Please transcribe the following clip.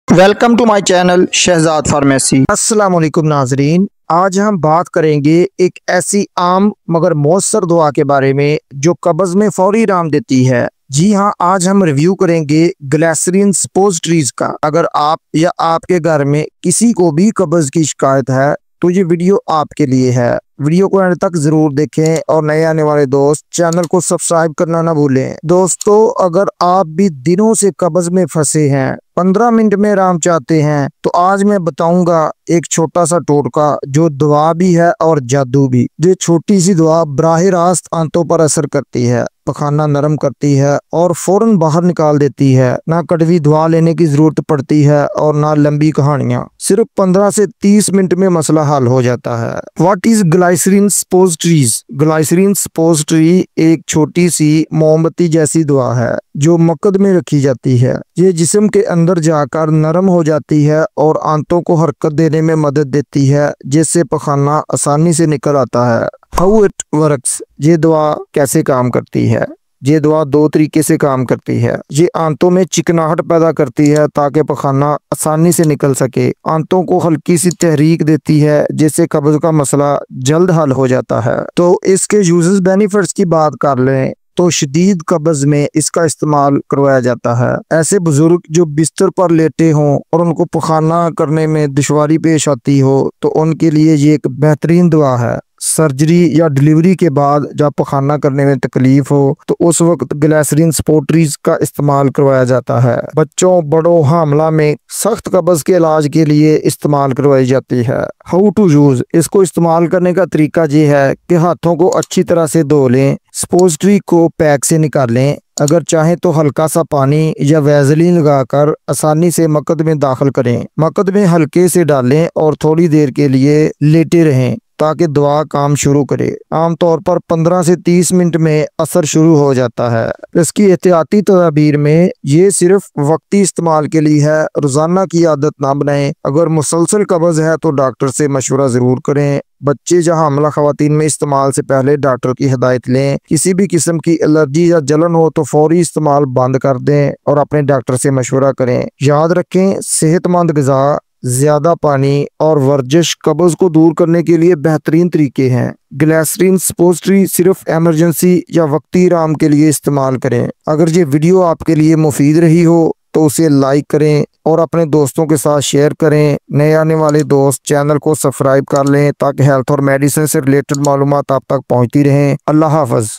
Welcome to my channel Shahzad pharmacy. अस्सलाम वालेकुम नाजरीन, आज हम बात करेंगे एक ऐसी आम मगर मौसर दुआ के बारे में जो कब्ज में फौरी आराम देती है। जी हाँ, आज हम रिव्यू करेंगे ग्लिसरीन सपोजिटरीज का। अगर आप या आपके घर में किसी को भी कब्ज की शिकायत है तो ये वीडियो आपके लिए है। वीडियो को एंड तक जरूर देखें और नए आने वाले दोस्त चैनल को सब्सक्राइब करना ना भूलें। दोस्तों, अगर आप भी दिनों से कब्ज में फंसे हैं, 15 मिनट में आराम चाहते हैं, तो आज मैं बताऊंगा एक छोटा सा टोटका जो दवा भी है और जादू भी। ये छोटी सी दवा बराह रास्त आंतों पर असर करती है, पखाना नरम करती है और फौरन बाहर निकाल देती है। ना कड़वी दवा लेने की जरूरत पड़ती है और ना लंबी कहानियां। सिर्फ 15 से 30 मिनट में मसला हल हो जाता है। What is glycerin suppositories? Glycerin suppository एक छोटी सी मोमबत्ती जैसी दवा है जो मकद में रखी जाती है। ये जिस्म के अंदर जाकर नरम हो जाती है और आंतों को हरकत देने में मदद देती है, जिससे पखाना आसानी से निकल आता है। How it works? ये दवा कैसे काम करती है? ये दवा दो तरीके से काम करती है। ये आंतों में चिकनाहट पैदा करती है ताकि पखाना आसानी से निकल सके। आंतों को हल्की सी तहरीक देती है जिससे कब्ज का मसला जल्द हल हो जाता है। तो इसके यूजेस बेनिफिट्स की बात कर लें तो शदीद कब्ज में इसका इस्तेमाल करवाया जाता है। ऐसे बुजुर्ग जो बिस्तर पर लेटे हों और उनको पखाना करने में दुश्वारी पेश आती हो तो उनके लिए ये एक बेहतरीन दवा है। सर्जरी या डिलीवरी के बाद जब पखाना करने में तकलीफ हो तो उस वक्त ग्लिसरीन सपोजिटरीज का इस्तेमाल करवाया जाता है। बच्चों, बड़ों, हामला में सख्त कब्ज के इलाज के लिए इस्तेमाल करवाई जाती है। How to use? इसको इस्तेमाल करने का तरीका ये है कि हाथों को अच्छी तरह से धो लें, सपोजिटरी को पैक से निकालें। अगर चाहें तो हल्का सा पानी या वैसलीन लगाकर आसानी से मकद में दाखिल करें। मकद में हल्के से डालें और थोड़ी देर के लिए लेटे रहें ताकि दवा काम शुरू करे। आमतौर पर 15 से 30 मिनट में असर शुरू हो जाता है। इसकी एहतियाती तदाबीर में ये सिर्फ वक्ती इस्तेमाल के लिए है, रोजाना की आदत ना बनाएं। अगर मुसलसल कब्ज है तो डॉक्टर से मशवरा जरूर करें। बच्चे या हामला खवातीन में इस्तेमाल से पहले डॉक्टर की हिदायत लें। किसी भी किस्म की एलर्जी या जलन हो तो फौरी इस्तेमाल बंद कर दें और अपने डॉक्टर से मशवरा करें। याद रखें, सेहतमंद ग़िज़ा, ज्यादा पानी और वर्जिश कब्ज को दूर करने के लिए बेहतरीन तरीके हैं। ग्लिसरीन सपोजिटरी सिर्फ इमरजेंसी या वक्ती आराम के लिए इस्तेमाल करें। अगर ये वीडियो आपके लिए मुफीद रही हो तो उसे लाइक करें और अपने दोस्तों के साथ शेयर करें। नए आने वाले दोस्त चैनल को सब्सक्राइब कर लें ताकि हेल्थ और मेडिसिन से रिलेटेड मालूमात आप तक पहुंचती रहें। अल्लाह हाफ़िज़।